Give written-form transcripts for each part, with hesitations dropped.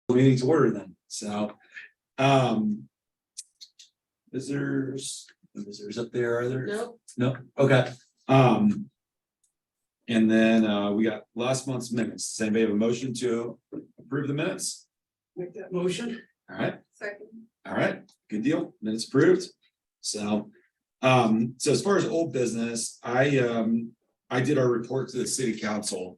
Meeting to order then, so. Visitors up there, are there? Nope. No, okay. And then we got last month's minutes. Does anybody have a motion to approve the minutes? Make that motion. All right, Second. all right, good deal. Minutes approved. So as far as old business, I did our report to the city council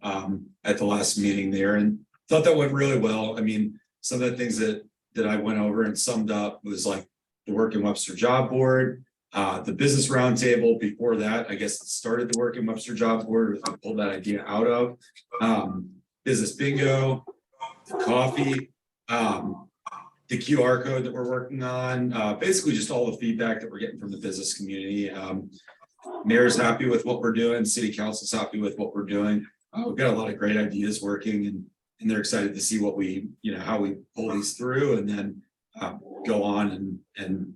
at the last meeting there and thought that went really well. I mean, some of the things that I went over and summed up was like the Work in Webster Job Board, the business roundtable. Before that, I guess it started the Work in Webster Job Board, I pulled that idea out of business bingo, the coffee, the QR code that we're working on, basically just all the feedback that we're getting from the business community. Mayor's happy with what we're doing, city council's happy with what we're doing. We've got a lot of great ideas working and they're excited to see what we, how we pull these through and then go on and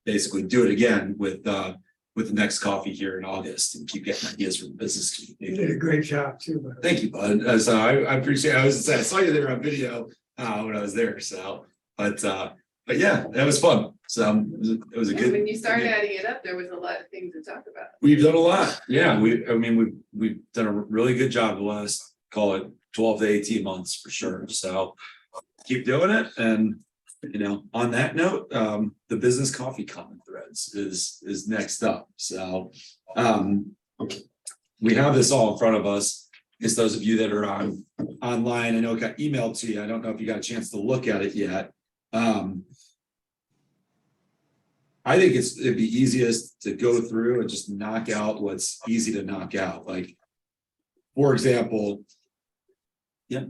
basically do it again with the next coffee here in August and keep getting ideas from the business community. You did a great job too, but Thank you, bud. So I appreciate it. I saw you there on video when I was there. So, but yeah, that was fun. So it was a good. When you started adding it up, there was a lot of things to talk about. We've done a lot. Yeah, we've done a really good job the last, call it 12 to 18 months for sure. So keep doing it. And on that note, the business coffee comment threads is next up. So we have this all in front of us. It's those of you that are online. I know it got emailed to you. I don't know if you got a chance to look at it yet. I think it'd be easiest to go through and just knock out what's easy to knock out. Like, for example, yeah.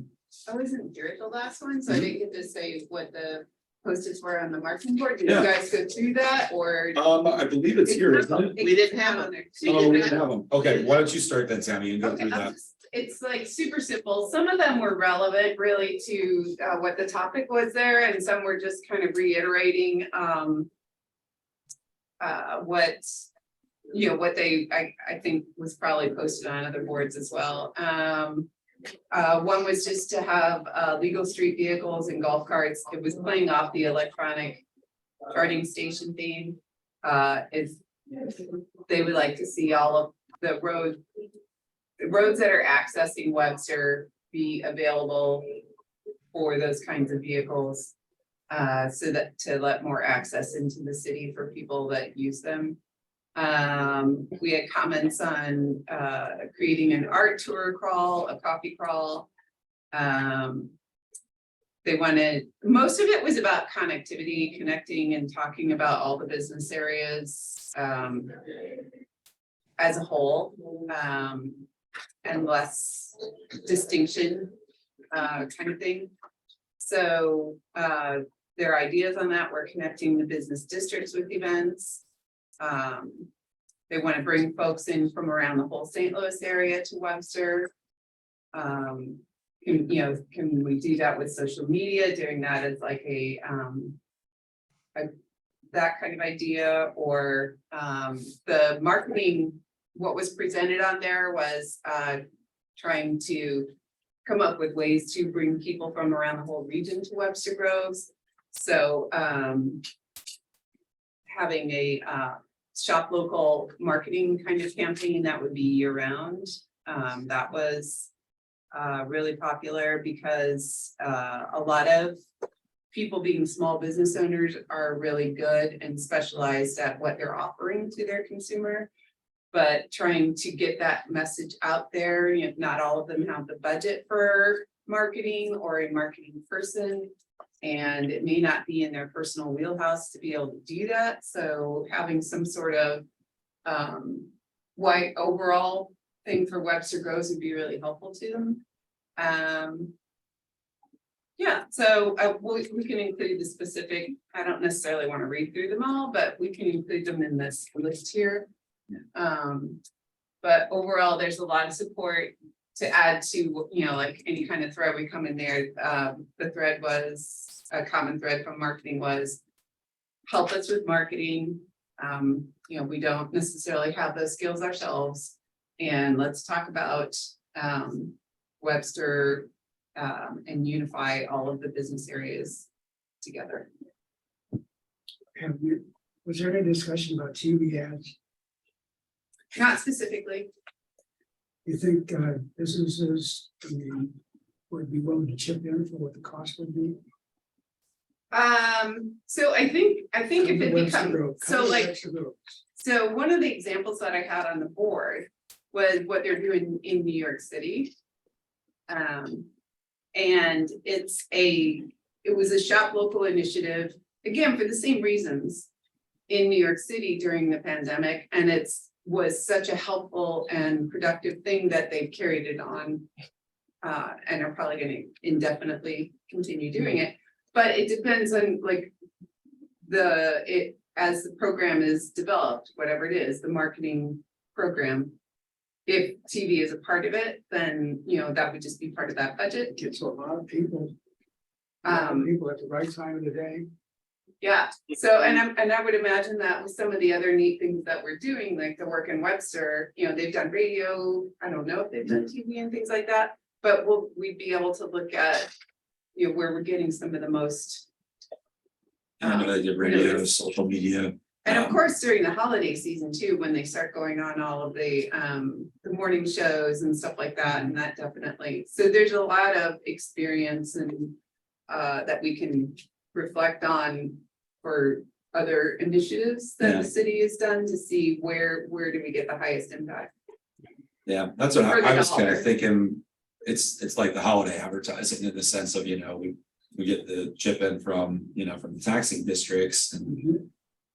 I wasn't here at the last one, so I didn't get to say what the post-its were on the marketing board. Did Yeah. you guys go through that or? I believe it's here, isn't it? We didn't have on there. Oh, we didn't have them. Okay, why don't you start then, Tammy, and go Okay, through that. it's like super simple. Some of them were relevant really to what the topic was there, and some were just kind of reiterating what they I think was probably posted on other boards as well. One was just to have legal street vehicles and golf carts. It was playing off the electronic charging station theme. If they would like to see all of the roads that are accessing Webster be available for those kinds of vehicles, so that to let more access into the city for people that use them. We had comments on creating an art tour crawl, a coffee crawl. They wanted, most of it was about connectivity, connecting and talking about all the business areas as a whole, and less distinction kind of thing. So their ideas on that were connecting the business districts with events. They want to bring folks in from around the whole St. Louis area to Webster. Can we do that with social media, doing that as like a that kind of idea, or the marketing, what was presented on there was trying to come up with ways to bring people from around the whole region to Webster Groves. So having a shop local marketing kind of campaign that would be year round. That was really popular because a lot of people being small business owners are really good and specialized at what they're offering to their consumer. But trying to get that message out there, not all of them have the budget for marketing or a marketing person. And it may not be in their personal wheelhouse to be able to do that. So having some sort of wide overall thing for Webster Groves would be really helpful to them. Yeah, so we can include the specific, I don't necessarily want to read through them all, but we can include them in this list here. But overall, there's a lot of support to add to, like any kind of thread we come in there. The thread was, a common thread from marketing was, help us with marketing. We don't necessarily have those skills ourselves. And let's talk about Webster and unify all of the business areas together. Was there any discussion about TV ads? Not specifically. You think businesses, I mean, would be willing to chip in for what the cost would be? So I think if it becomes, so like, Extra road. so one of the examples that I had on the board was what they're doing in New York City. And it was a shop local initiative, again, for the same reasons in New York City during the pandemic, and was such a helpful and productive thing that they've carried it on. And are probably gonna indefinitely continue doing it, but it depends on like as the program is developed, whatever it is, the marketing program. If TV is a part of it, then, that would just be part of that budget. Gets a lot of people. People at the right time of the day. Yeah, so, and I would imagine that with some of the other neat things that we're doing, like the work in Webster, they've done radio, I don't know if they've done TV and things like that. But we'd be able to look at, where we're getting some of the most. The radio, social media. And of course, during the holiday season too, when they start going on all of the morning shows and stuff like that, and that definitely, so there's a lot of experience and that we can reflect on for other initiatives that Yeah. the city has done to see where do we get the highest impact. Yeah, that's what For the I was kind dollar. of thinking. It's like the holiday advertising in the sense of, we get the chip in from the taxing districts, and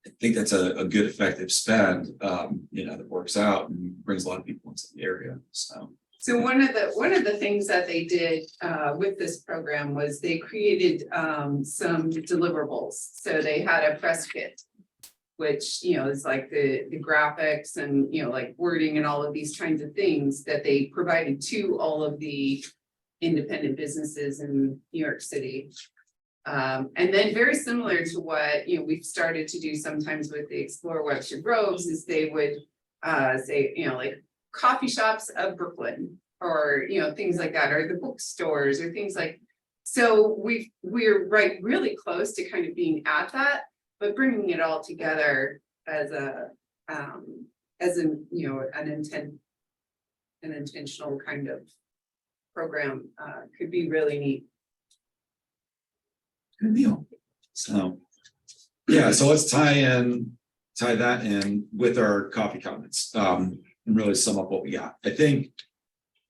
I think that's a good effective spend, that works out and brings a lot of people into the area, so. So one of the things that they did with this program was they created some deliverables. So they had a press kit, which is like the graphics and like wording and all of these kinds of things that they provided to all of the independent businesses in New York City. And then very similar to what we've started to do sometimes with the Explore Webster Groves is they would say like coffee shops of Brooklyn, or things like that, or the bookstores or things like. So we're right really close to kind of being at that, but bringing it all together as an intentional kind of program could be really neat. Good deal. So, yeah, so let's tie that in with our coffee comments, and really sum up what we got. I think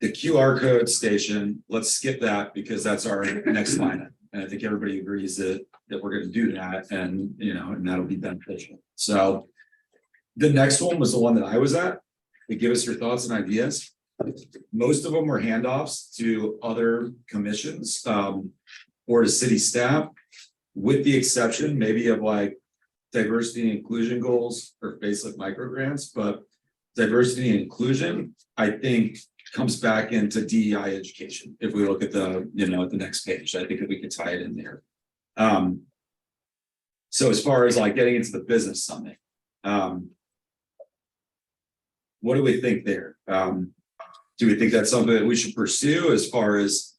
the QR code station, let's skip that because that's our next line. And I think everybody agrees that we're gonna do that, and and that'll be beneficial. So the next one was the one that I was at, to give us your thoughts and ideas. Most of them were handoffs to other commissions, or to city staff, with the exception maybe of like diversity and inclusion goals or facelift micro grants, but diversity and inclusion, I think, comes back into DEI education. If we look at the, at the next page, I think that we could tie it in there. So as far as like getting into the business summit, what do we think there? Do we think that's something that we should pursue as far as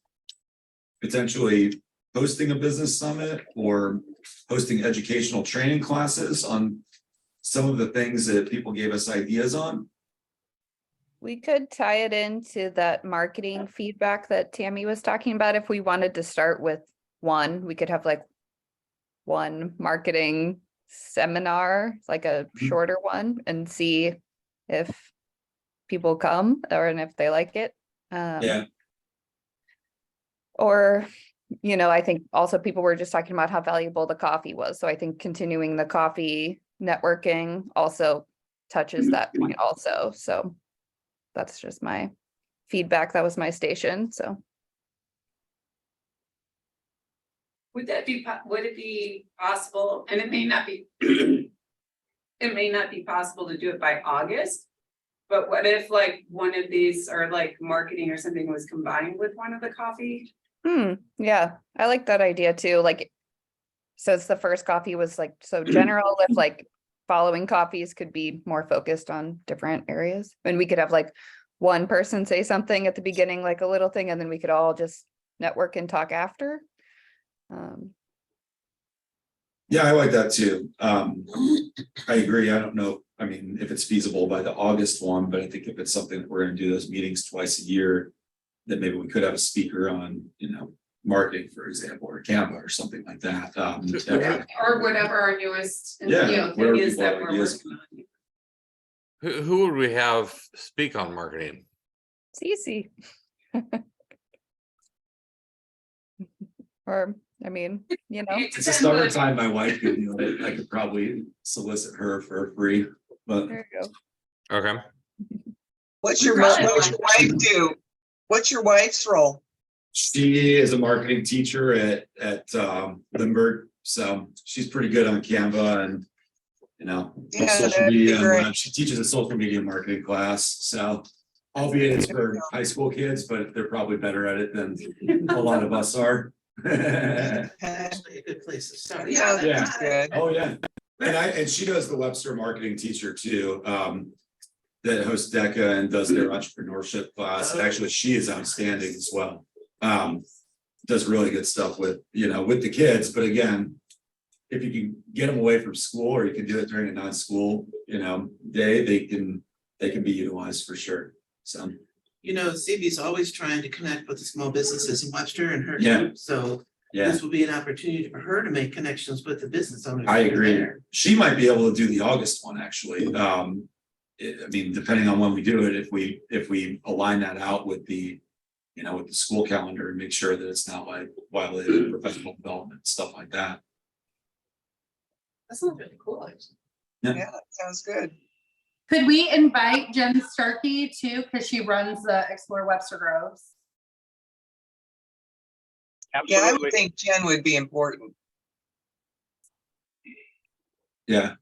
potentially hosting a business summit or hosting educational training classes on some of the things that people gave us ideas on? We could tie it into that marketing feedback that Tammy was talking about. If we wanted to start with one, we could have like one marketing seminar, like a shorter one, and see if people come and if they like it. Yeah. Or, I think also people were just talking about how valuable the coffee was. So I think continuing the coffee networking also touches that point also. So that's just my feedback. That was my station. So Would it be possible, and it may not be, it may not be possible to do it by August, but what if like one of these or like marketing or something was combined with one of the coffee? Yeah, I like that idea too. Like, so it's the first coffee was like so general, if like following coffees could be more focused on different areas. And we could have like one person say something at the beginning, like a little thing, and then we could all just network and talk after. Yeah, I like that too. I agree. I don't know, I mean, if it's feasible by the August one, but I think if it's something that we're gonna do those meetings twice a year, then maybe we could have a speaker on, marketing, for example, or Canva or something like that. Or whatever our newest, Yeah, thing whatever is people that have we're ideas. working on. Who would we have speak on marketing? It's easy. Or, I mean, It's the summertime, my wife could, I could probably solicit her for free, but there you go. Okay. What's We your probably wife want- do? What's your wife's role? she is a marketing teacher at Lindbergh, so she's pretty good on Canva and. Yeah, Social that'd be media and great. web. She teaches a social media marketing class, so. Albeit it's for high school kids, but they're probably better at it than a lot of us are. Actually a good place to start. Yeah, Yeah. that's good. Oh, yeah. And she does the Webster marketing teacher too, that hosts DECA and does their entrepreneurship class. And actually, she is outstanding as well. Does really good stuff with the kids, but again, if you can get them away from school or you can do it during a non-school, day, they can be utilized for sure. So, CB's always trying to connect with the small businesses in Webster and her. Yeah. too. So yeah, this will be an opportunity for her to make connections with the business owners. I that are agree. there. She might be able to do the August one, actually. I mean, depending on when we do it, if we align that out with the, with the school calendar and make sure that it's not like violating professional development, stuff like that. That sounds really cool, actually. Yeah, that sounds good. Could we invite Jen Starkey too, because she runs the Explore Webster Groves? Yeah, I would think Jen would be important. Yeah.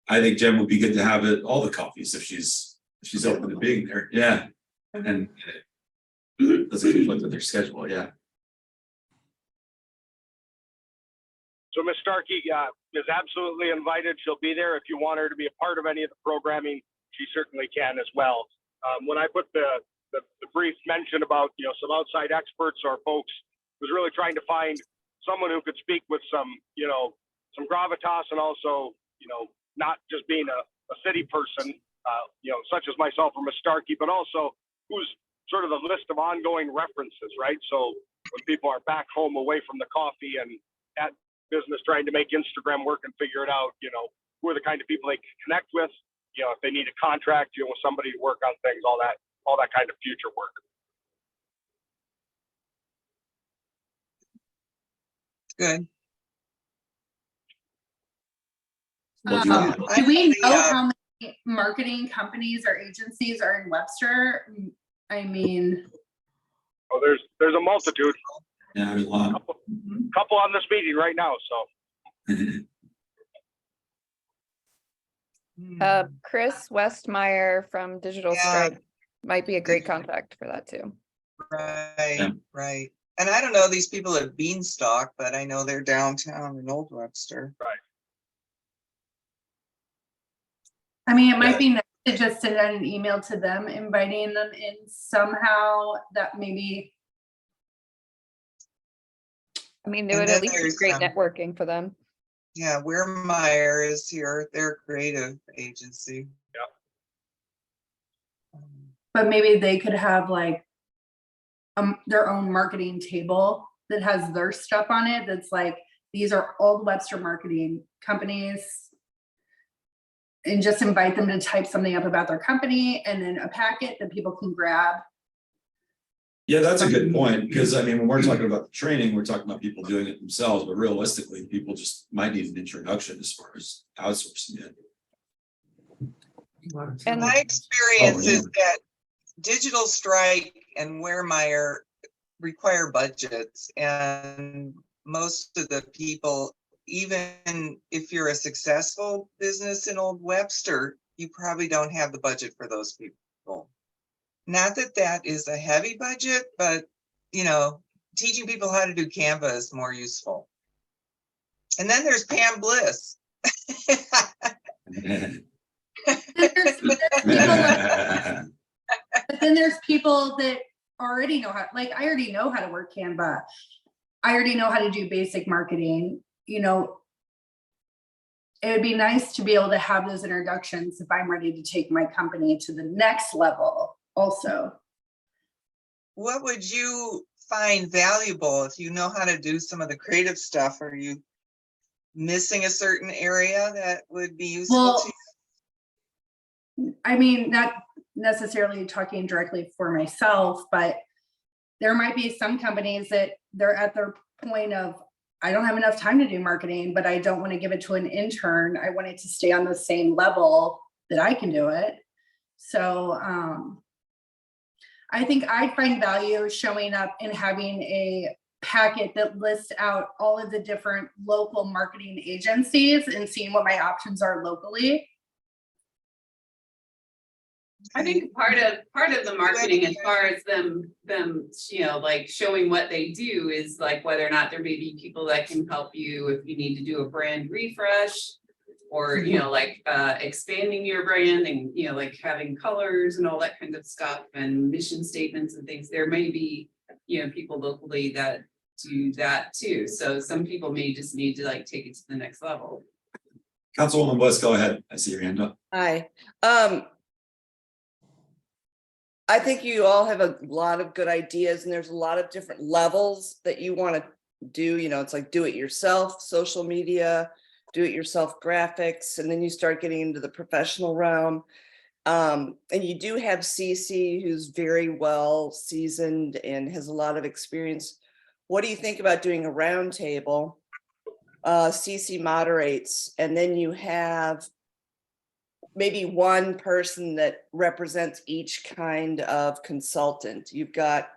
I think Jen would be good to have it, all the coffees if she's open to being there. Yeah. And it doesn't conflict with their schedule. Yeah. So Ms. Starkey is absolutely invited. She'll be there. If you want her to be a part of any of the programming, she certainly can as well. When I put the brief mention about, some outside experts or folks, was really trying to find someone who could speak with some gravitas and also, not just being a city person, such as myself or Ms. Starkey, but also who's sort of the list of ongoing references, right? So when people are back home away from the coffee and at business trying to make Instagram work and figure it out, who are the kind of people they can connect with, if they need a contract, with somebody to work on things, all that kind of future work. Good. We'll do that. Do we know Yeah. how many marketing companies or agencies are in Webster? I mean, Oh, there's a multitude, Yeah, there's a lot. couple on this meeting right now. So Chris Westmeyer from Digital Yeah. Stripe might be a great contact for that too. Right, Yeah. right. And I don't know these people at Beanstalk, but I know they're downtown in Old Webster. I mean, it might be nice to just send out an email to them, inviting them in somehow that maybe. I mean, it And would then at least be there's, great networking for them. Yeah, Weirmeyer is here. They're a creative agency. But maybe they could have like their own marketing table that has their stuff on it. That's like, these are Old Webster marketing companies. And just invite them to type something up about their company and then a packet that people can grab. Yeah, that's a good point, because I mean, when we're talking about the training, we're talking about people doing it themselves, but realistically, people just might need an introduction as far as outsourcing it. And- My experience Oh, yeah. is that Digital Strike and Weirmeyer require budgets, and most of the people, even if you're a successful business in Old Webster, you probably don't have the budget for those people. Not that that is a heavy budget, but teaching people how to do Canva is more useful. And then there's Pam Bliss. But then there's people that already know how, like, I already know how to work Canva. I already know how to do basic marketing, you know. It would be nice to be able to have those introductions if I'm ready to take my company to the next level also. What would you find valuable if you know how to do some of the creative stuff? Are you missing a certain area that would be useful Well, to you? I mean, not necessarily talking directly for myself, but there might be some companies that they're at their point of, I don't have enough time to do marketing, but I don't want to give it to an intern. I want it to stay on the same level that I can do it. So I think I'd find value showing up and having a packet that lists out all of the different local marketing agencies and seeing what my options are locally. I think part of the marketing as far as them, you know, like showing what they do is like whether or not there may be people that can help you if you need to do a brand refresh. Or, you know, like expanding your brand and, you know, like having colors and all that kind of stuff and mission statements and things. There may be, you know, people locally that do that too. So some people may just need to like take it to the next level. Councilwoman West, go ahead. I see your hand up. Hi. I think you all have a lot of good ideas and there's a lot of different levels that you want to do. You know, it's like do it yourself, social media, do it yourself graphics, and then you start getting into the professional realm. And you do have Cece, who's very well seasoned and has a lot of experience. What do you think about doing a round table? Cece moderates, and then you have maybe one person that represents each kind of consultant. You've got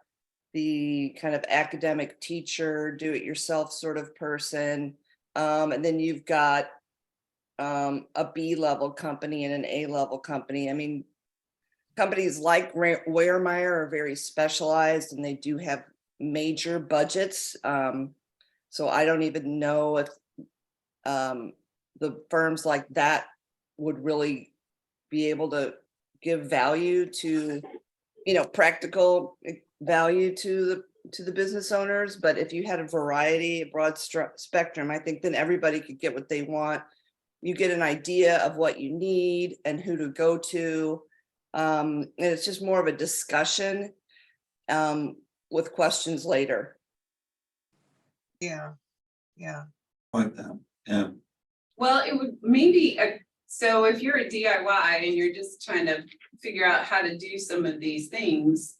the kind of academic teacher, do-it-yourself sort of person, and then you've got a B-level company and an A-level company. I mean, companies like Weyermeyer are very specialized and they do have major budgets. So I don't even know if the firms like that would really be able to give value to, you know, practical value to the business owners. But if you had a variety, a broad spectrum, I think then everybody could get what they want. You get an idea of what you need and who to go to. And it's just more of a discussion with questions later. Yeah. Like that. Yeah. Well, it would maybe, so if you're a DIY and you're just trying to figure out how to do some of these things,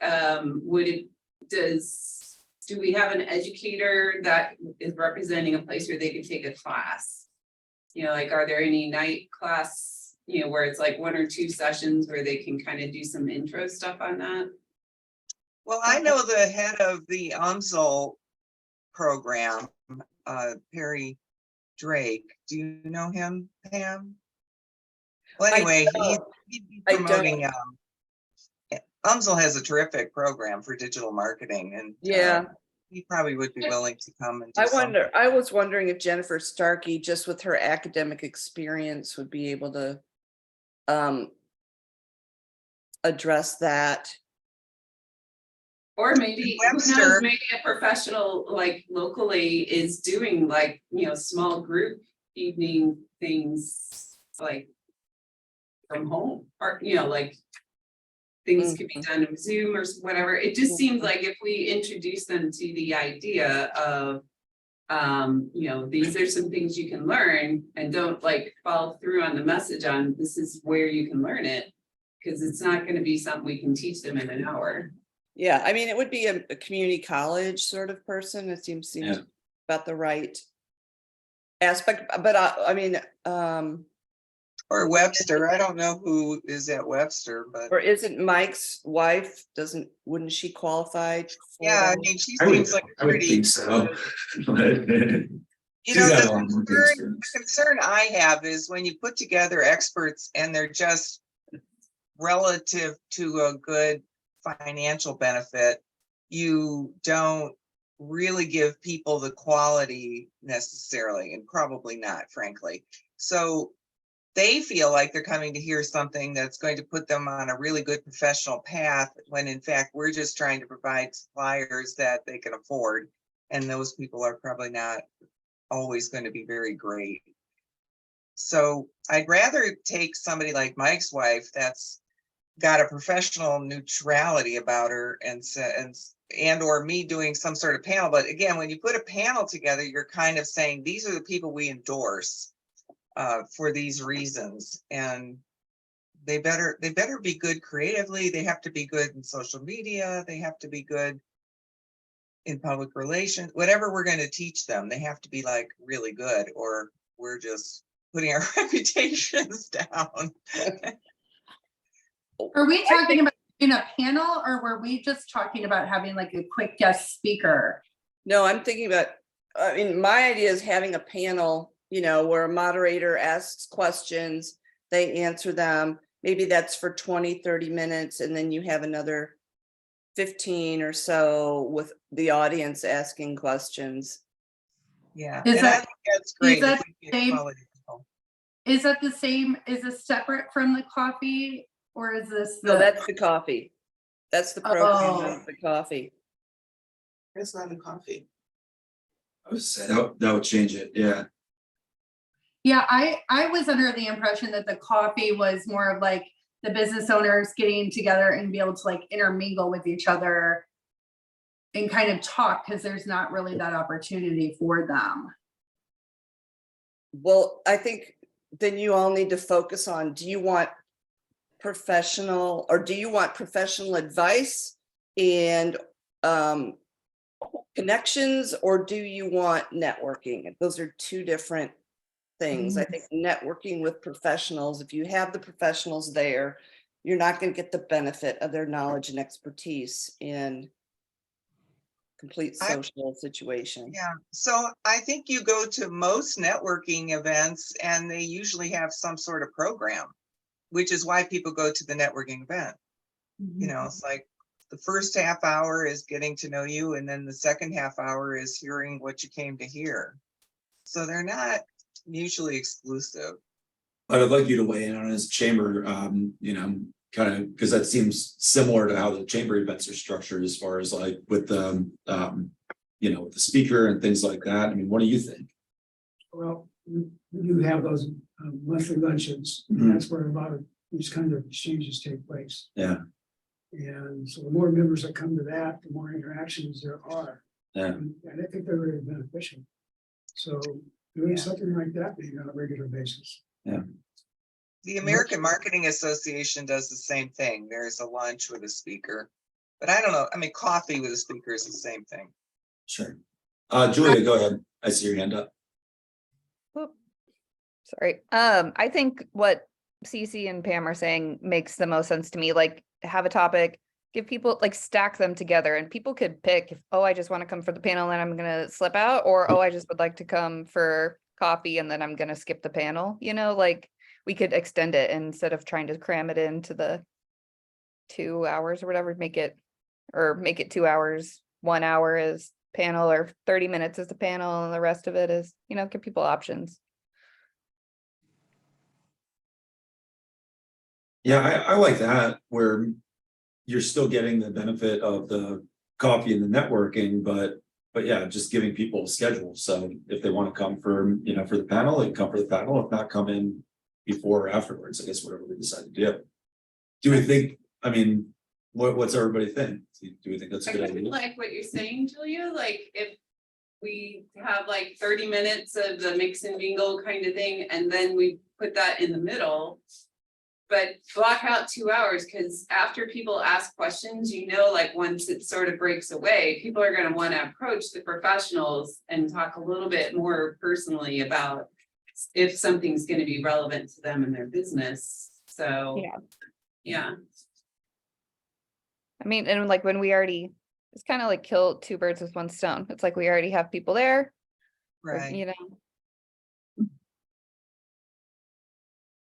do we have an educator that is representing a place where they could take a class? You know, like, are there any night class, you know, where it's like 1 or 2 sessions where they can kind of do some intro stuff on that? Well, I know the head of the UMSL program, Perry Drake. Do you know him, Pam? Well, anyway, he'd be promoting. UMSL has a terrific program for digital marketing, and Yeah. He probably would be willing to come and do I was wondering if Jennifer Starkey, just with her academic experience, would be able to address that. Or maybe, who knows, Webster. maybe a professional like locally is doing like, you know, small group evening things like from home, or, you know, like things could be done in Zoom or whatever. It just seems like if we introduce them to the idea of, you know, these are some things you can learn, and don't like follow through on the message on this is where you can learn it, because it's not going to be something we can teach them in an hour. Yeah, I mean, it would be a community college sort of person. It seems about the right aspect, but I mean, or Webster. I don't know who is at Webster, but or isn't Mike's wife, wouldn't she qualify? yeah, I mean, she I would, seems like I would pretty. think so. You know, the concern I have is when you put together experts and they're just relative to a good financial benefit, you don't really give people the quality necessarily, and probably not, frankly. So they feel like they're coming to hear something that's going to put them on a really good professional path, when in fact, we're just trying to provide suppliers that they can afford. And those people are probably not always going to be very great. So I'd rather take somebody like Mike's wife that's got a professional neutrality about her and or me doing some sort of panel. But again, when you put a panel together, you're kind of saying, these are the people we endorse for these reasons. And they better be good creatively. They have to be good in social media. They have to be good in public relations. Whatever we're going to teach them, they have to be like really good, or we're just putting our reputations down. Are we talking about in a panel, or were we just talking about having like a quick guest speaker? No, I'm thinking about, I mean, my idea is having a panel, you know, where a moderator asks questions, they answer them. Maybe that's for 20, 30 minutes, and then you have another 15 or so with the audience asking questions. Yeah, Is and I that- think that's great. that if we get same- quality people. Is that the same, is this separate from the coffee, or is this? No, the- that's the coffee. That's the program, Oh. that's the coffee. It's not a coffee. I would say that would change it, yeah. Yeah, I was under the impression that the coffee was more of like the business owners getting together and be able to like intermingle with each other and kind of talk, because there's not really that opportunity for them. Well, I think then you all need to focus on, do you want professional, or do you want professional advice and connections, or do you want networking? Those are two different things. I think networking with professionals, if you have the professionals there, you're not going to get the benefit of their knowledge and expertise in complete social situation. Yeah, so I think you go to most networking events and they usually have some sort of program, which is why people go to the networking event. You know, it's like the first half hour is getting to know you, and then the second half hour is hearing what you came to hear. So they're not mutually exclusive. I'd like you to weigh in on his chamber, you know, kind of, because that seems similar to how the chamber events are structured as far as like with the, you know, the speaker and things like that. I mean, what do you think? Well, you have those monthly luncheons, Mhm. and that's where a lot of these kind of exchanges take place. Yeah. And so the more members that come to that, the more interactions there are. Yeah. And I think they're very beneficial. So doing something like that maybe on a regular basis. The American Marketing Association does the same thing. There's a lunch with a speaker. But I don't know, I mean, coffee with a speaker is the same thing. Sure. Julia, go ahead. I see your hand up. Whoop. Sorry. I think what Cece and Pam are saying makes the most sense to me. Like, have a topic, give people, like, stack them together, and people could pick if, oh, I just want to come for the panel and I'm gonna slip out, or oh, I just would like to come for coffee and then I'm gonna skip the panel. You know, like, we could extend it instead of trying to cram it into the 2 hours or whatever, make it 2 hours. 1 hour is panel, or 30 minutes is the panel, and the rest of it is, you know, give people options. Yeah, I like that, where you're still getting the benefit of the coffee and the networking, but yeah, just giving people a schedule. So if they want to come for, you know, for the panel, they can come for the panel. If not, come in before or afterwards, I guess, whatever we decide to do. Do we think, I mean, what's everybody think? Do we think that's a I good kind of idea? like what you're saying, Julia, like if we have like 30 minutes of the mix and mingle kind of thing, and then we put that in the middle. But block out 2 hours, because after people ask questions, you know, like once it sort of breaks away, people are gonna want to approach the professionals and talk a little bit more personally about if something's gonna be relevant to them and their business, so. Yeah. Yeah. I mean, and like when we already, it's kind of like kill two birds with one stone. It's like we already have people there, or, Right. you know.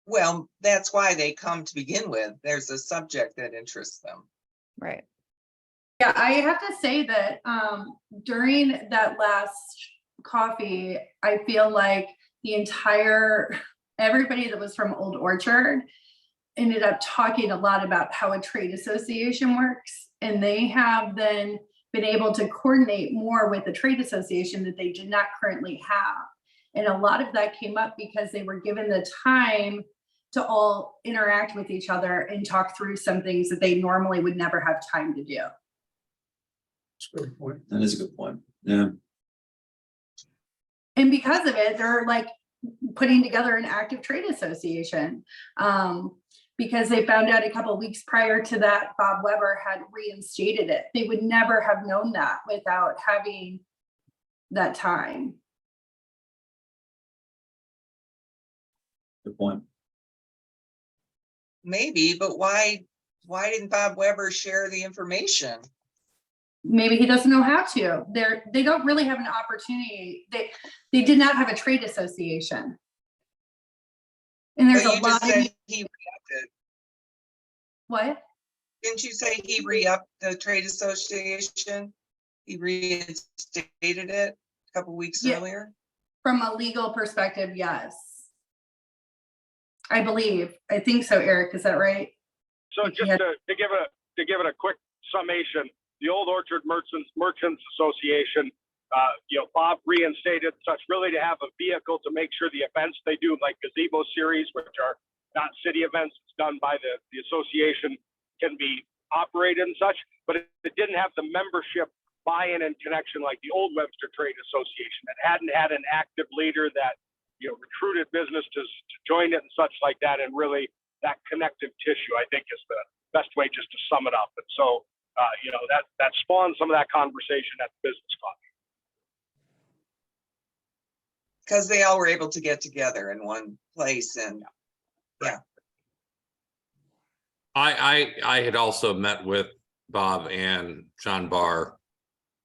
Well, that's why they come to begin with. There's a subject that interests them. Right. Yeah, I have to say that during that last coffee, I feel like the entire everybody that was from Old Orchard ended up talking a lot about how a trade association works. And they have then been able to coordinate more with the trade association that they did not currently have. And a lot of that came up because they were given the time to all interact with each other and talk through some things that they normally would never have time to do. That's a good point. That is a good point. Yeah. And because of it, they're like putting together an active trade association. Because they found out a couple of weeks prior to that, Bob Weber had reinstated it. They would never have known that without having that time. Good point. Maybe, but why didn't Bob Weber share the information? Maybe he doesn't know how to. They don't really have an opportunity. They did not have a trade association. And there's But a you lot just of, said he re-upped it. what? Didn't you say he re-upped the trade association? He reinstated it a couple weeks Yeah. earlier? From a legal perspective, yes. I believe. I think so, Eric. Is that right? So just Yeah. to give it a quick summation, the Old Orchard Merchants Association, Bob reinstated such really to have a vehicle to make sure the events they do, like gazebo series, which are not city events, it's done by the association, can be operated and such, but it didn't have the membership buy-in and connection like the old Webster Trade Association. It hadn't had an active leader that recruited business to join it and such like that, and really that connective tissue, I think, is the best way just to sum it up. And so, that spawned some of that conversation at the business coffee. Because they all were able to get together in one place and yeah. I had also met with Bob and John Barr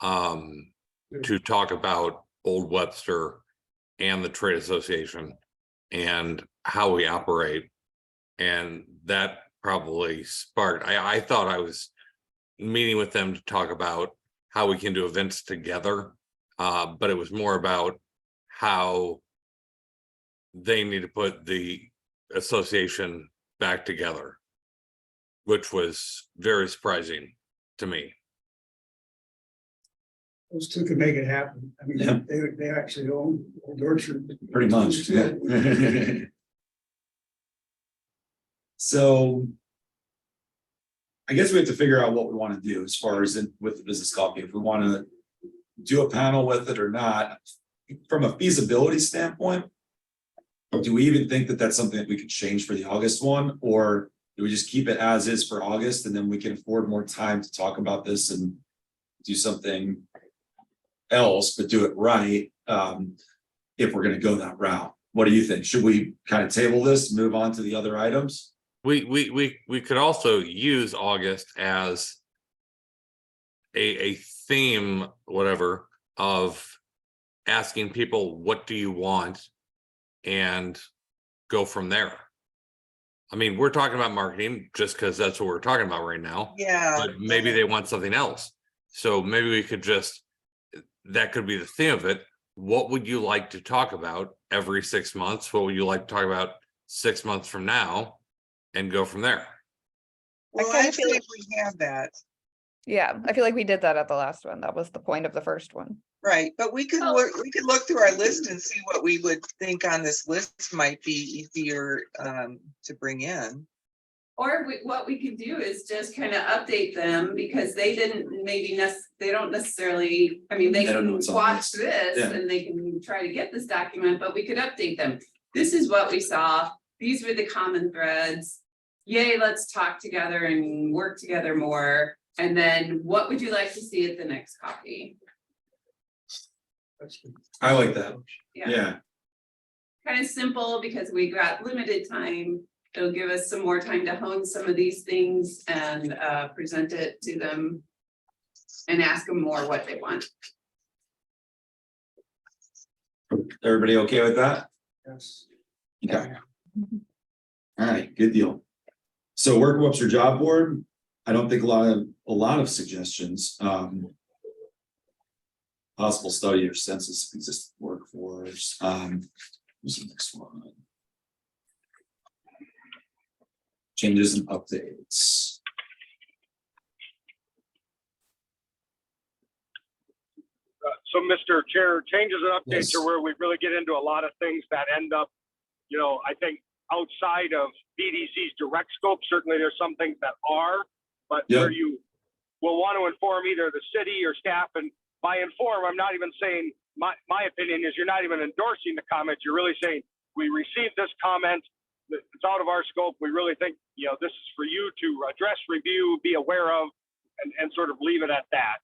to talk about Old Webster and the trade association and how we operate. And that probably sparked, I thought I was meeting with them to talk about how we can do events together. But it was more about how they need to put the association back together, which was very surprising to me. Those two can make it happen. I Yeah. mean, they actually own Old Orchard. Pretty much, yeah. So I guess we have to figure out what we want to do as far as with the business coffee, if we want to do a panel with it or not. From a feasibility standpoint, do we even think that that's something that we could change for the August one, or do we just keep it as is for August and then we can afford more time to talk about this and do something else, but do it right? If we're going to go that route, what do you think? Should we kind of table this, move on to the other items? We could also use August as a theme, whatever, of asking people, what do you want? And go from there. I mean, we're talking about marketing just because that's what we're talking about right now. Yeah. But maybe they want something else. So maybe we could that could be the theme of it. What would you like to talk about every 6 months? What would you like to talk about 6 months from now? And go from there. Well, kinda I'd say feel if we have that, Yeah, I feel like we did that at the last one. That was the point of the first one. right, but we could look through our list and see what we would think on this list might be easier to bring in. Or what we could do is just kind of update them because they didn't they don't necessarily, I mean, they They don't know can what's on watch this. this Yeah. and they can try to get this document, but we could update them. This is what we saw. These were the common threads. Yay, let's talk together and work together more. And then what would you like to see at the next copy? I like that. Yeah. Yeah. Kind of simple because we got limited time. It'll give us some more time to hone some of these things and present it to them and ask them more what they want. Everybody okay with that? Yes. Okay. All right, good deal. So Work Webster Job Board, I don't think a lot of suggestions. Possible study or census of existing workforce. What's the next one? changes and updates. So, Mr. Chair, changes and updates Yes. are where we really get into a lot of things that end up, I think outside of BDC's direct scope. Certainly there's some things that are, but Yeah. where you will want to inform either the city or staff. And by inform, I'm not even saying, my opinion is you're not even endorsing the comments. You're really saying, we received this comment, it's out of our scope. We really think, this is for you to address, review, be aware of, and sort of leave it at that.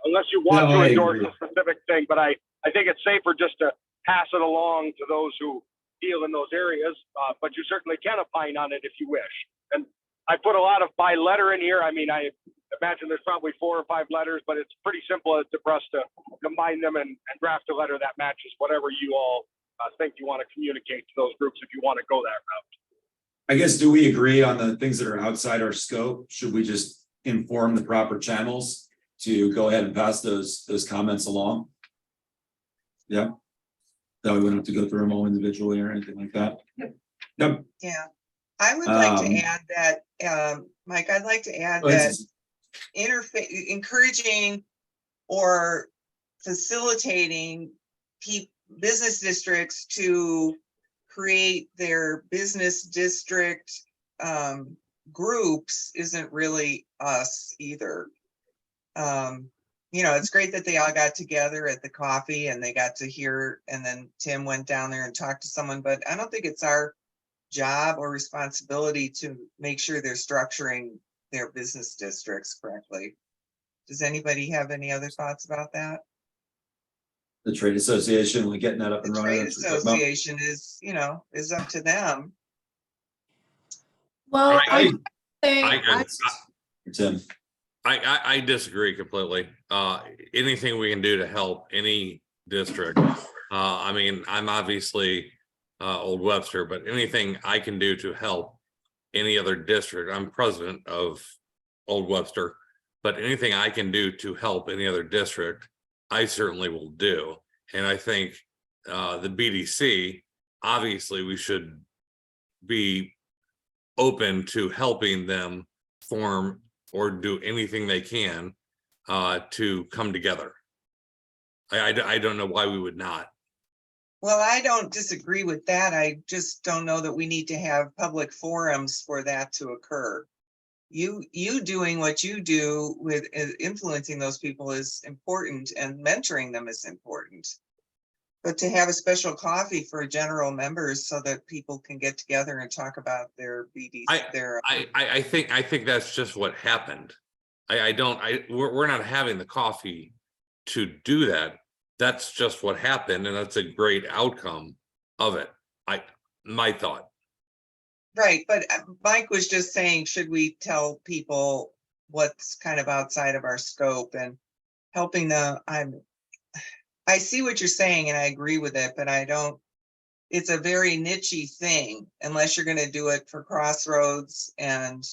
Unless you want No, to I endorse agree. a specific thing, but I think it's safer just to pass it along to those who deal in those areas. But you certainly can opine on it if you wish. And I put a lot of by letter in here. I mean, I imagine there's probably 4 or 5 letters, but it's pretty simple for us to combine them and draft a letter that matches whatever you all think you want to communicate to those groups if you want to go that route. I guess, do we agree on the things that are outside our scope? Should we just inform the proper channels to go ahead and pass those comments along? Yeah. That we wouldn't have to go through them all individually or anything like that. Yep. Yeah, I would like Um, to add that, Mike, I'd like to add Go ahead, that Susan. encouraging or facilitating business districts to create their business district groups isn't really us either. It's great that they all got together at the coffee and they got to hear, and then Tim went down there and talked to someone, but I don't think it's our job or responsibility to make sure they're structuring their business districts correctly. Does anybody have any other thoughts about that? The trade association, like getting that up The and running. trade that's what we're talking about. association is up to them. Well, I- I Tim, I disagree completely. Anything we can do to help any district. I mean, I'm obviously Old Webster, but anything I can do to help any other district. I'm president of Old Webster, but anything I can do to help any other district, I certainly will do. And I think the BDC, obviously, we should be open to helping them form or do anything they can to come together. I don't know why we would not. Well, I don't disagree with that. I just don't know that we need to have public forums for that to occur. You doing what you do with influencing those people is important, and mentoring them is important. But to have a special coffee for general members so that people can get together and talk about their BDC, I think that's just what happened. We're not having the coffee to do that. That's just what happened, and that's a great outcome of it. My thought. right, but Mike was just saying, should we tell people what's kind of outside of our scope and helping them? I see what you're saying and I agree with it, but it's a very niche-y thing unless you're going to do it for Crossroads and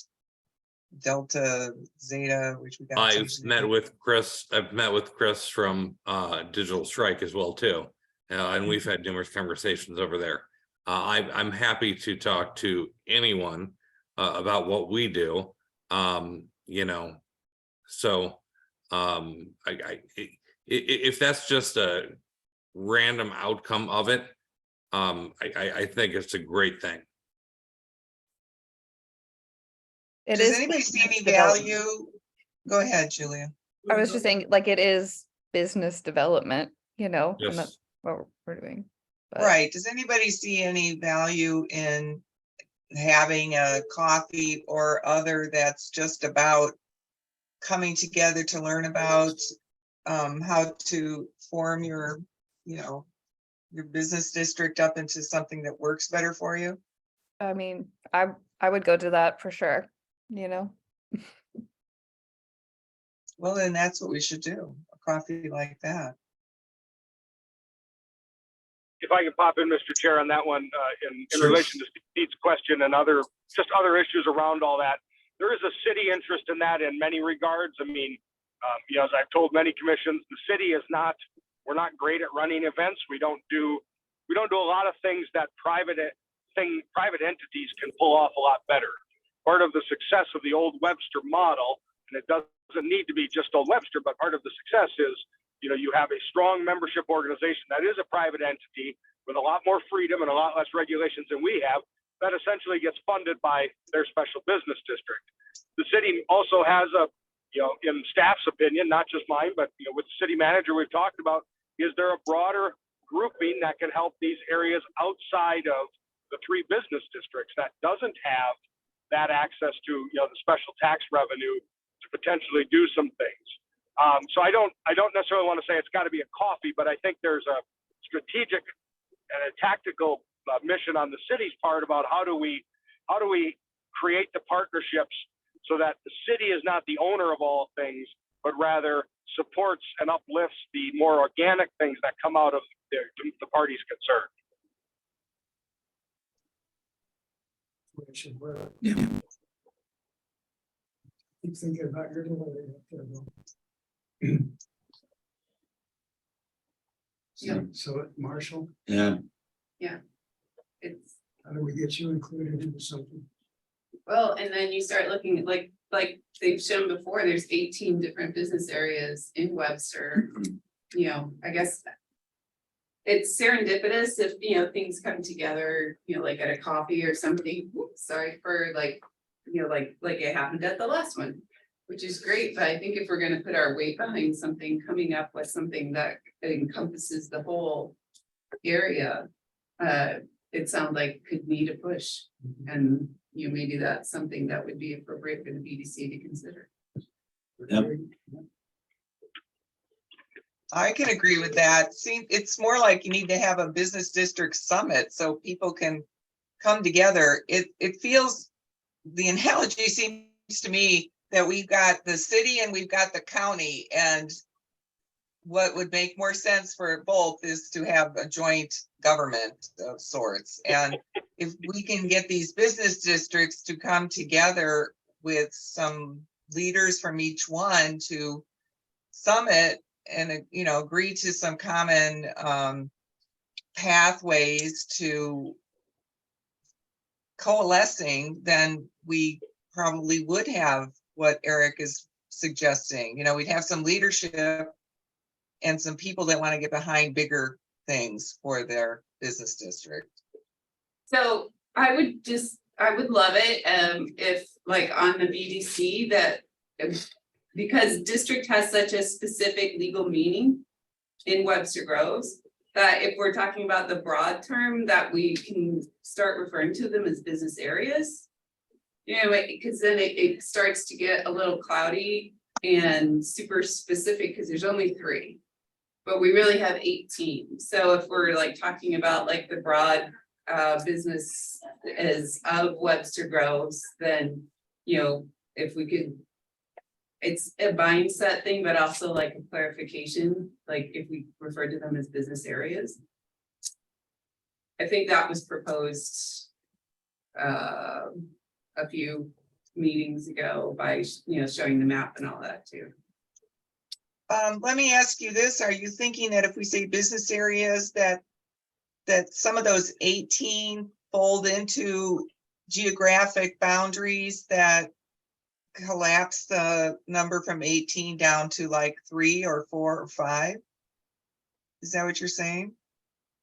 Delta Zeta, which we got. I've met with Chris from Digital Strike as well too. And we've had numerous conversations over there. I'm happy to talk to anyone about what we do. If that's just a random outcome of it, I think it's a great thing. It Does is anybody see any business development. value? Go ahead, Julia. I was just saying, like, it is business development, and Yes. that's what we're doing. But Right, does anybody see any value in having a coffee or other that's just about coming together to learn about how to form your business district up into something that works better for you? I mean, I would go to that for sure, Well, then that's what we should do, a coffee like that. If I can pop in, Mr. Chair, on that one, in Sure. relation to Steve's question and other issues around all that, there is a city interest in that in many regards. I mean, as I've told many commissions, the city we're not great at running events. We don't do a lot of things that private private entities can pull off a lot better. Part of the success of the Old Webster model, and it doesn't need to be just Old Webster, but part of the success is, you know, you have a strong membership organization that is a private entity with a lot more freedom and a lot less regulations than we have, that essentially gets funded by their special business district. The city also has a, you know, in staff's opinion, not just mine, but, you know, with the city manager, we've talked about, is there a broader grouping that can help these areas outside of the three business districts that doesn't have that access to, you know, the special tax revenue to potentially do some things. So I don't necessarily want to say it's got to be a coffee, but I think there's a strategic and a tactical mission on the city's part about how do we create the partnerships so that the city is not the owner of all things, but rather supports and uplifts the more organic things that come out of the parties concerned. It should work. Yeah. Keep thinking about your delivery up there, Bill. So Marshall, Yeah, It's, how do we get you included into something? well, and then you start looking at like they've shown before, there's 18 different business areas in Webster. You know, I guess it's serendipitous if, you know, things come together, you know, like at a coffee or something. Whoops, sorry for like, you know, like it happened at the last one, which is great. But I think if we're going to put our weight behind something, coming up with something that encompasses the whole area, it sounds like could need a push. And, you know, maybe that's something that would be appropriate for the BDC to consider. Yep. I can agree with that. See, it's more like you need to have a business district summit so people can come together. It feels, the analogy seems to me that we've got the city and we've got the county, and what would make more sense for both is to have a joint government of sorts. And if we can get these business districts to come together with some leaders from each one to summit and, you know, agree to some common pathways to coalescing, then we probably would have what Eric is suggesting. You know, we'd have some leadership and some people that want to get behind bigger things for their business district. So I would love it if like on the BDC that, because district has such a specific legal meaning in Webster Groves, that if we're talking about the broad term, that we can start referring to them as business areas. You know, because then it starts to get a little cloudy and super specific because there's only 3. But we really have 18. So if we're like talking about like the broad business as of Webster Groves, then, you know, if we could, it's a mindset thing, but also like a clarification, like if we refer to them as business areas. I think that was proposed a few meetings ago by, you know, showing the map and all that too. Let me ask you this. Are you thinking that if we say business areas that some of those 18 fold into geographic boundaries that collapse the number from 18 down to like 3 or 4 or 5? Is that what you're saying?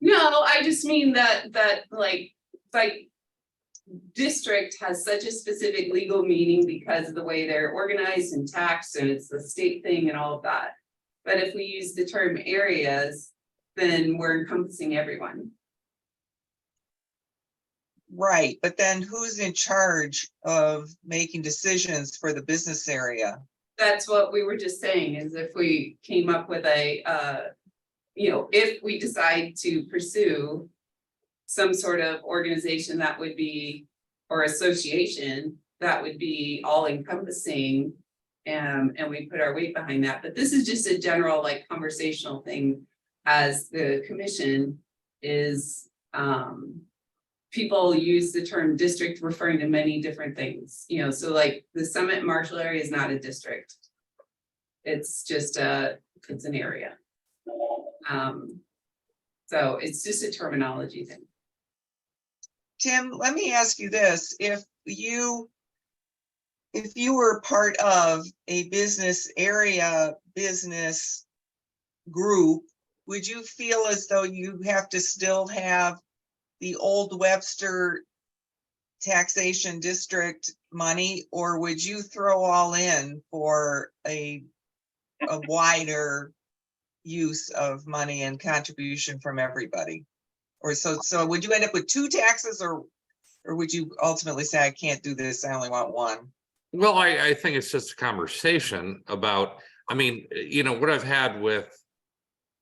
No, I just mean that like district has such a specific legal meaning because of the way they're organized and taxed, and it's the state thing and all of that. But if we use the term areas, then we're encompassing everyone. Right, but then who's in charge of making decisions for the business area? That's what we were just saying, is if we came up with a, you know, if we decide to pursue some sort of organization that would be, or association that would be all encompassing, and we put our weight behind that. But this is just a general like conversational thing, as the commission is, people use the term district referring to many different things, you know, so like the Summit Marshall area is not a district. It's just it's an area. So it's just a terminology thing. Tim, let me ask you this, if you were part of a business area, business group, would you feel as though you have to still have the Old Webster taxation district money, or would you throw all in for a wider use of money and contribution from everybody? Or so would you end up with 2 taxes, or would you ultimately say, I can't do this, I only want one? Well, I think it's just a conversation about, I mean, you know, what I've had with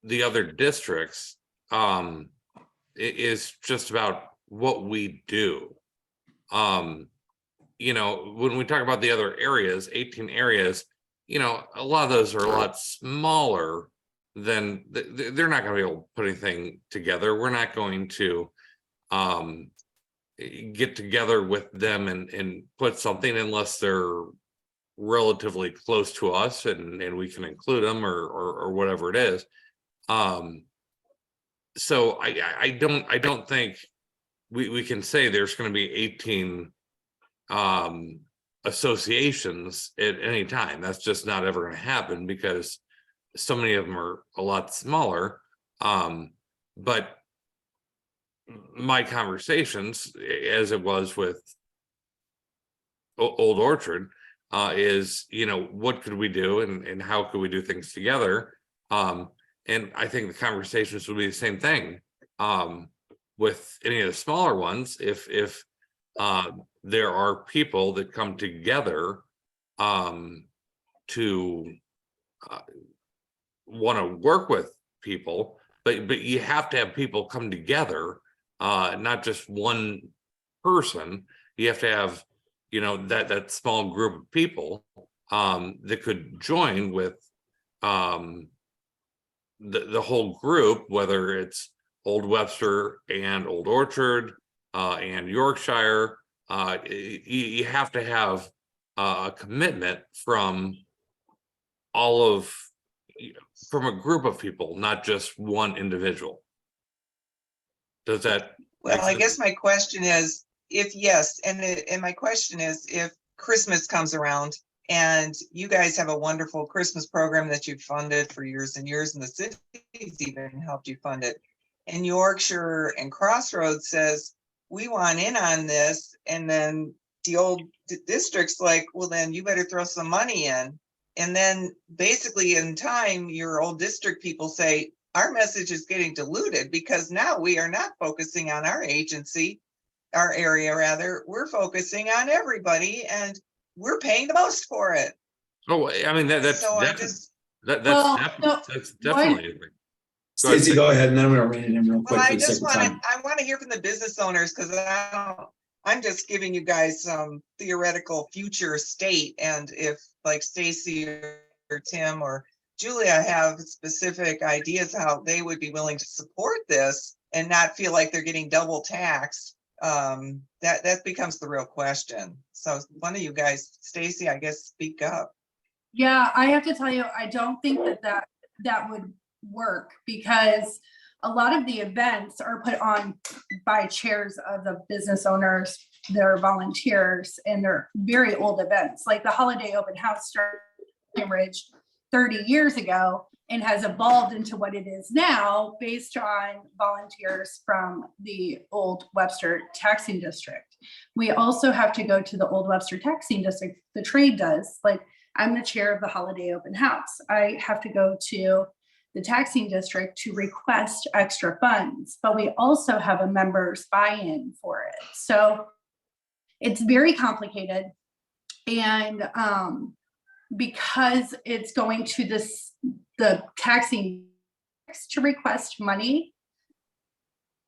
the other districts is just about what we do. You know, when we talk about the other areas, 18 areas, you know, a lot of those are a lot smaller than they're not going to be able to put anything together. We're not going to get together with them and put something unless they're relatively close to us and we can include them or whatever it is. So I don't think we can say there's going to be 18 associations at any time. That's just not ever going to happen because so many of them are a lot smaller. But my conversations, as it was with Old Orchard, is, you know, what could we do and how could we do things together? And I think the conversations would be the same thing with any of the smaller ones. If there are people that come together to want to work with people, but you have to have people come together, not just one person. You have to have, you know, that small group of people that could join with the whole group, whether it's Old Webster and Old Orchard and Yorkshire. You have to have a commitment from from a group of people, not just one individual. Does that? Well, I guess my question is, if yes, and my question is, if Christmas comes around and you guys have a wonderful Christmas program that you've funded for years and years, and the city's even helped you fund it, and Yorkshire and Crossroads says, we want in on this, and then the old district's like, well, then you better throw some money in. And then basically in time, your old district people say, our message is getting diluted because now we are not focusing on our agency, our area rather, we're focusing on everybody and we're paying the most for it. Oh, I mean, that's So that's definitely. Stacy, go ahead, and then I'm gonna rein it in real quick. Well, for the sake of time. I want to hear from the business owners, because I'm just giving you guys some theoretical future state. And if like Stacy or Tim or Julia have specific ideas how they would be willing to support this and not feel like they're getting double taxed, that becomes the real question. So one of you guys, Stacy, I guess, speak up. Yeah, I have to tell you, I don't think that would work, because a lot of the events are put on by chairs of the business owners, they're volunteers, and they're very old events. Like the Holiday Open House started in Cambridge 30 years ago and has evolved into what it is now based on volunteers from the Old Webster taxing district. We also have to go to the Old Webster taxing district, the trade does. Like, I'm the chair of the Holiday Open House. I have to go to the taxing district to request extra funds, but we also have a members buy-in for it. So it's very complicated. And because it's going to the taxing to request money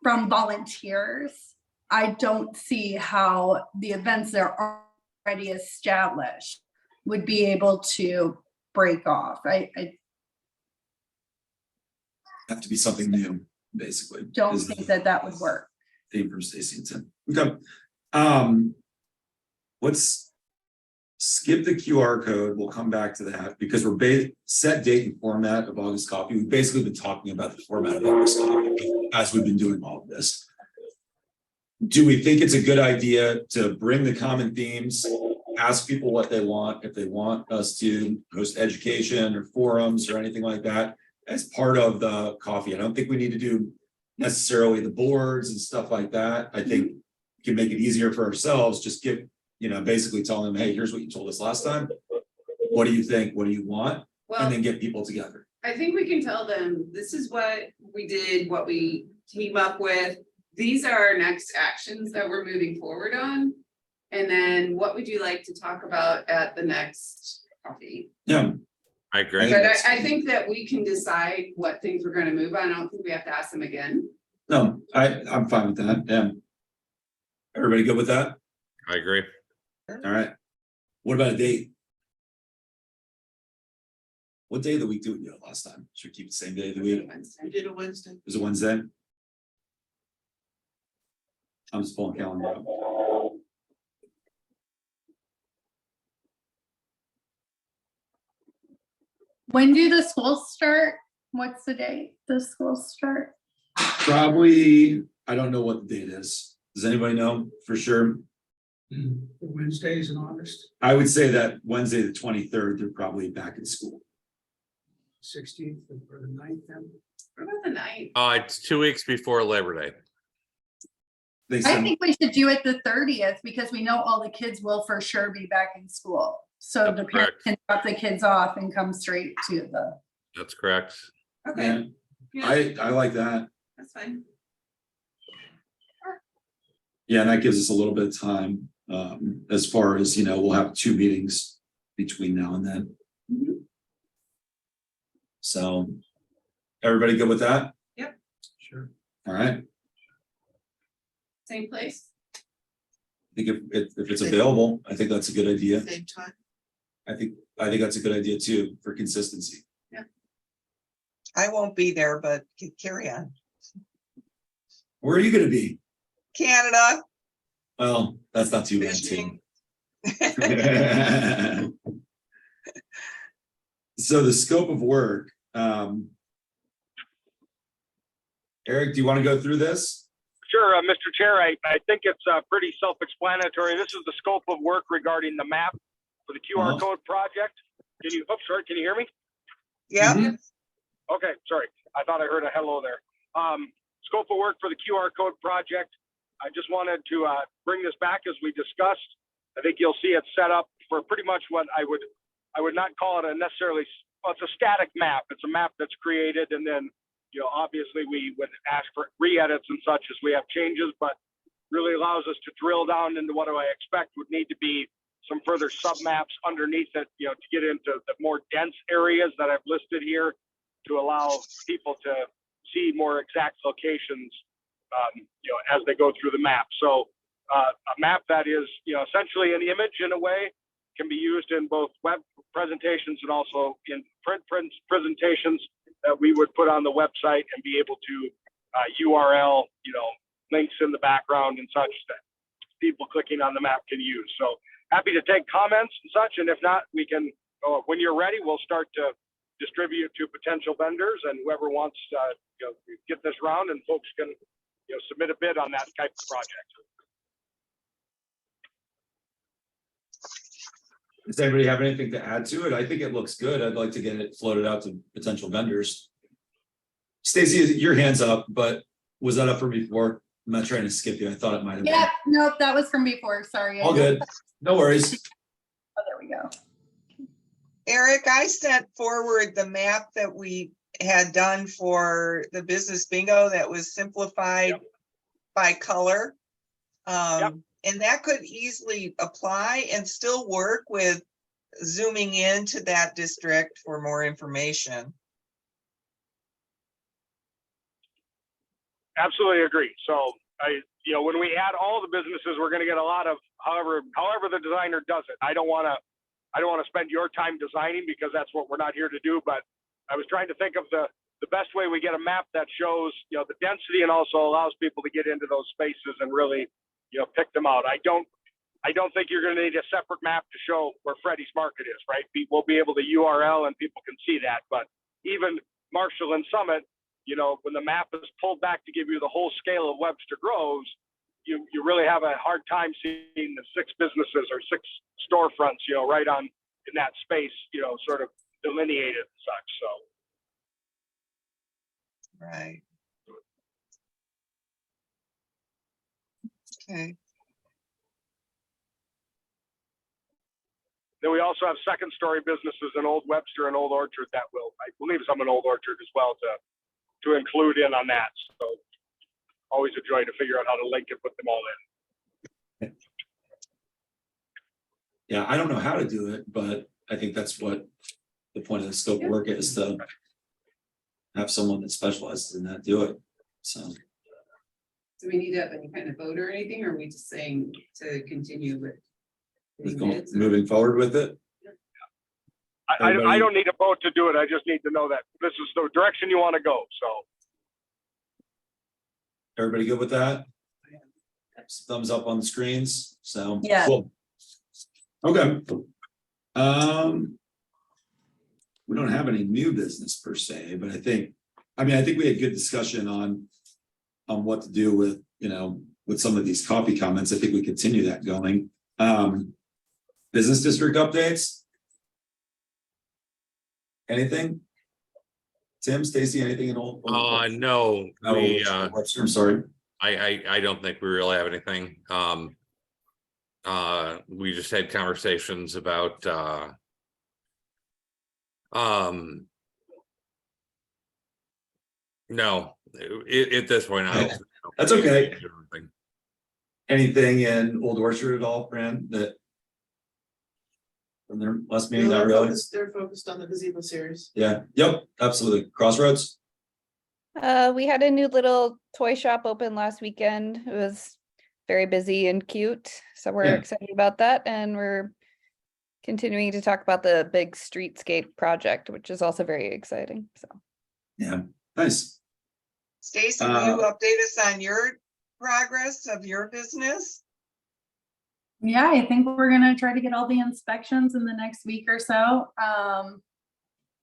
from volunteers, I don't see how the events that are already established would be able to break off. I Have to be something new, basically. don't is think the that would work. theme for Stacy and Tim. Okay. Let's skip the QR code. We'll come back to that because we're set date and format of August Coffee. We've basically been talking about the format of August Coffee as we've been doing all of this. do we think it's a good idea to bring the common themes, ask people what they want, if they want us to host education or forums or anything like that as part of the coffee? I don't think we need to do necessarily the boards and stuff like that. I think we can make it easier for ourselves, just give, basically telling them, hey, here's what you told us last time. What do you think? What do you want? Well, And then get people together. I think we can tell them, this is what we did, what we came up with. These are our next actions that we're moving forward on. And then what would you like to talk about at the next coffee? Yeah, I agree. But I think that we can decide what things we're gonna move on. I don't think we have to ask them again. no, I'm fine with that. Yeah. Everybody good with that? I agree. All right. What about a date? What day of the week do we do it last time? Should we keep the same day of the week? We did a Wednesday. Was it Wednesday? I'm just pulling calendar up. When do the schools start? What's the date the schools start? Probably, I don't know what the date is. Does anybody know for sure? The Wednesdays in August, I would say that Wednesday, the 23rd, they're probably back in school. 16th or the 9th then. What about the night? It's 2 weeks before Labor Day. They I said, think we should do it the 30th because we know all the kids will for sure be back in school. So That's the parents correct. can drop the kids off and come straight to the. That's correct. Okay, yeah, I like that. that's fine. Yeah, and that gives us a little bit of time, as far as, we'll have 2 meetings between now and then. Mhm. So, everybody good with that? Sure. All right. Same place? I think if it's available, I think that's a good idea. Same time. I think that's a good idea too, for consistency. I won't be there, but carry on. Where are you gonna be? Canada. Well, that's not too bad too. Fishing. So the scope of work, Eric, do you want to go through this? Sure, Mr. Chair, I think it's pretty self-explanatory. This is the scope of work regarding the map for the QR code project. Can you hear me? Yeah, Mhm. Okay, sorry. I thought I heard a hello there. Scope of work for the QR code project. I just wanted to bring this back as we discussed. I think you'll see it set up for pretty much what I would not call it a necessarily, well, it's a static map. It's a map that's created, and then, obviously we would ask for re-edits and such as we have changes, but really allows us to drill down into what do I expect would need to be some further sub-maps underneath it, to get into the more dense areas that I've listed here to allow people to see more exact locations, as they go through the map. So a map that is, essentially an image in a way can be used in both web presentations and also in print presentations that we would put on the website and be able to URL, links in the background and such that people clicking on the map can use. So happy to take comments and such. And if not, we can, when you're ready, we'll start to distribute to potential vendors and whoever wants, get this round, and folks can, submit a bid on that type of project. Does anybody have anything to add to it? I think it looks good. I'd like to get it floated out to potential vendors. Stacy, your hand's up, but was that up for before? I'm not trying to skip you. I thought it might have been. Yeah, nope, that was from before. Sorry. All good. No worries. Oh, there we go. Eric, I sent forward the map that we had done for the business bingo that was simplified by color. And that could easily apply and still work with zooming into that district for more information. Absolutely agree. So when we add all the businesses, we're going to get a lot of, however the designer does it. I don't want to spend your time designing because that's what we're not here to do. But I was trying to think of the best way we get a map that shows, the density and also allows people to get into those spaces and really, pick them out. I don't think you're going to need a separate map to show where Freddy's Market is, right? We'll be able to URL and people can see that. But even Marshall and Summit, when the map is pulled back to give you the whole scale of Webster Groves, you really have a hard time seeing the 6 businesses or 6 storefronts, right on in that space, sort of delineated and such. So Right. Okay. then we also have second story businesses in Old Webster and Old Orchard that will, I believe some in Old Orchard as well to include in on that. So always a joy to figure out how to link and put them all in. Yeah, I don't know how to do it, but I think that's what the point of the scope of work is, to have someone that specializes in that do it, so. Do we need to have any kind of vote or anything, or are we just saying to continue with? with getting going- bids? moving forward with it. I Everybody- don't need a vote to do it. I just need to know that this is the direction you want to go. So Everybody good with that? Thumbs up on the screens, so. Yeah. Cool. Okay. We don't have any new business per se, but I think we had good discussion on what to do with, with some of these coffee comments. I think we continue that going. Business district updates? Anything? Tim, Stacy, anything at all? No, I'm sorry. I don't think we really have anything. We just had conversations about no, at this point, I don't. That's okay. Anything in Old Orchard at all, Fran, that? From their last meeting, not really? They're focused on the gazebo series. Yeah, yep, absolutely. Crossroads? We had a new little toy shop open last weekend. It was very busy and cute, so we're Yeah. excited about that, and we're continuing to talk about the big streetscape project, which is also very exciting, so. Yeah, nice. Stacy, will you update us on your progress of your business? Yeah, I think we're gonna try to get all the inspections in the next week or so.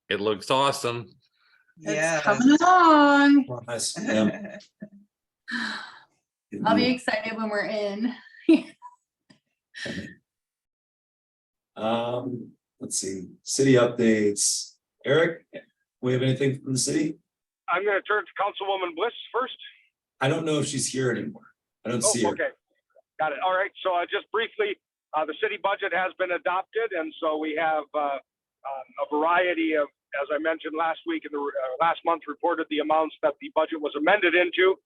It looks awesome. It's coming along. Nice, yeah. I'll be excited when we're in. Let's see, city updates. Eric, we have anything from the city? I'm going to turn to Councilwoman Bliss first. I don't know if she's here anymore. I don't see her. Okay. Got it. All right. So just briefly, the city budget has been adopted. And so we have a variety of, as I mentioned last week in the last month, reported the amounts that the budget was amended into.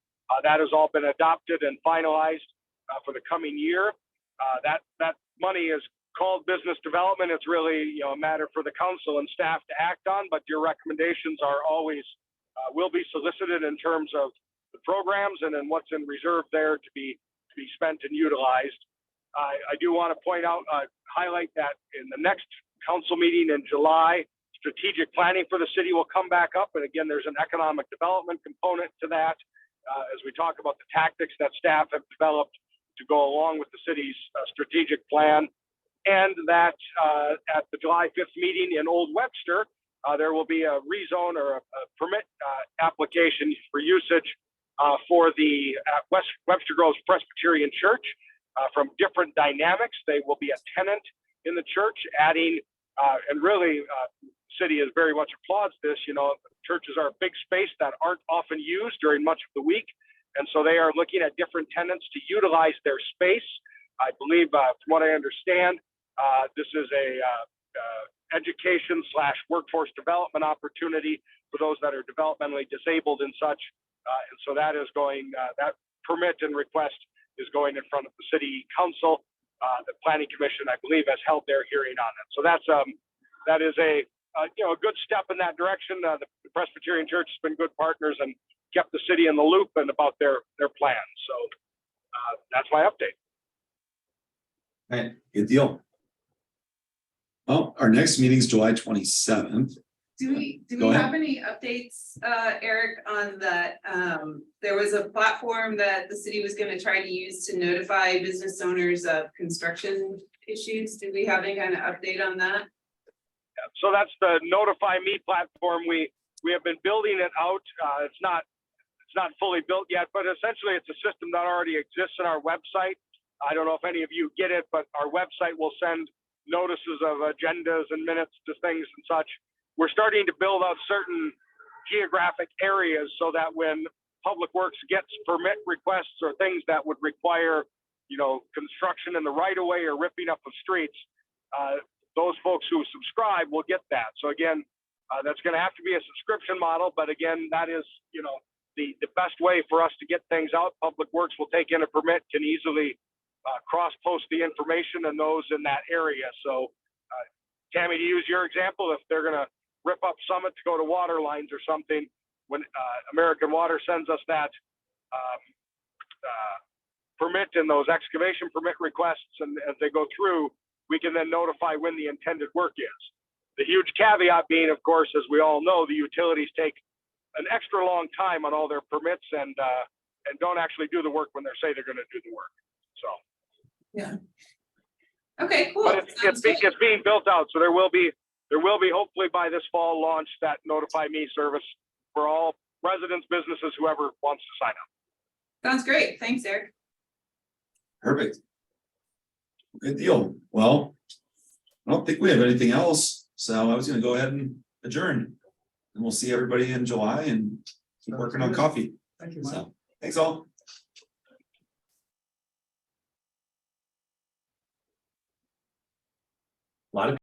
That has all been adopted and finalized for the coming year. That money is called business development. It's really, a matter for the council and staff to act on, but your recommendations are always, will be solicited in terms of the programs and then what's in reserve there to be spent and utilized. I do want to point out, highlight that in the next council meeting in July, strategic planning for the city will come back up. And again, there's an economic development component to that as we talk about the tactics that staff have developed to go along with the city's strategic plan. And that at the July 5th meeting in Old Webster, there will be a rezone or a permit application for usage for the Webster Groves Presbyterian Church from Different Dynamics. They will be a tenant in the church, adding, and really, city is very much applauds this. Churches are a big space that aren't often used during much of the week. And so they are looking at different tenants to utilize their space. I believe, from what I understand, this is a education / workforce development opportunity for those that are developmentally disabled and such. And so that is going, that permit and request is going in front of the city council. The planning commission, I believe, has held their hearing on it. So that is a good step in that direction. The Presbyterian Church has been good partners and kept the city in the loop and about their plans. So that's my update. Right, good deal. Well, our next meeting is July 27th. Do we Go ahead. have any updates, Eric, on that? There was a platform that the city was gonna try to use to notify business owners of construction issues. Do we have any kind of update on that? So that's the Notify Me platform. We have been building it out. It's It's not fully built yet, but essentially it's a system that already exists in our website. I don't know if any of you get it, but our website will send notices of agendas and minutes to things and such. We're starting to build out certain geographic areas so that when Public Works gets permit requests or things that would require, construction in the right of way or ripping up of streets, those folks who subscribe will get that. So again, that's going to have to be a subscription model, but again, that is, the best way for us to get things out. Public Works will take in a permit, can easily cross-post the information and those in that area. So, Tammy, to use your example, if they're going to rip up Summit to go to water lines or something, when American Water sends us that permit and those excavation permit requests, and as they go through, we can then notify when the intended work is. The huge caveat being, of course, as we all know, the utilities take an extra long time on all their permits and don't actually do the work when they say they're going to do the work. So. Yeah. Okay, cool. But Sounds good. it's being built out, so there will be hopefully by this fall launch that Notify Me service for all residents, businesses, whoever wants to sign up. Sounds great. Thanks, Eric. Perfect. Good deal. Well, I don't think we have anything else, so I was gonna go ahead and adjourn. And we'll see everybody in July and keep working on coffee. Thank you, Mike. So, thanks all. A lot of